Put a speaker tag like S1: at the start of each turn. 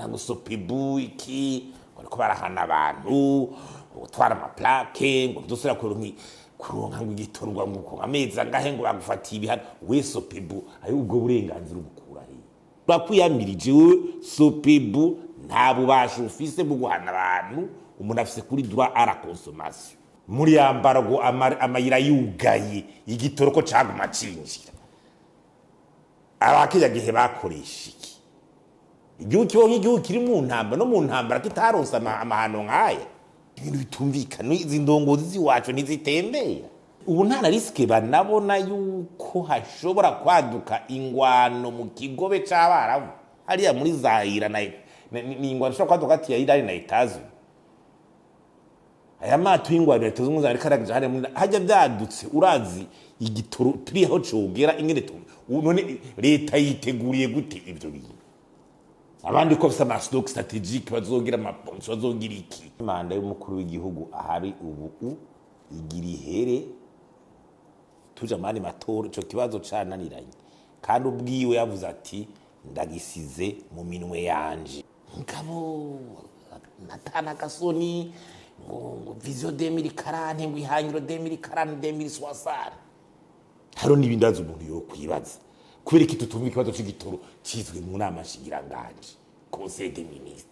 S1: ngo Sopebu iki bariko barahana abantu utwara amaplaque ngo dusura kuronka ngo igitorwa ngo amezi angahe ngo bagufatiye ibihano we Sopebu ayo ubwo burenganzira ubukura he bakwiyamirije we Sopebu nta bubasha ufise bwo guhana abantu umuntu afise kuri droit à la consommation muri yambargo amayira yugaye igitoroko caguma cinjira abakija gihe bakoresha iki igihugu kiri mu ntambara no mu ntambara kitaronsa amahano nkaya ibintu bitumvikana izi ndongozi ziwacu ntizitembera ubu nta riske banabona yuko hashobora kwaduka ingwano mu kigobe c'abarabu hariya muri Zahira ni ingwano shobora kwaduka ati ya Irani na Etazu aya matu y'ingwano ya Etazu muzari karagije hariya hajya byadutse urazi igitoro turiho cogera ingene none leta yiteguriye gute ivyo bintu abandi ko basa stock strategic bazogira amaponso bazogira iki manda y'umukuru w'igihugu ahari ubu igira ihere tuja mani matora ico kibazo cananiranye kandi ubwiwe yavuze ati ndagisize mu minwe yanje ngabo natana gasoni ngo vision 2040 ngo ihangiro 2040 2060 haro nibindaza umuntu yo kwibaza kubera iki tutumva ikibazo c'igitoro cizwe mu nama shingiranganje Conseil des ministres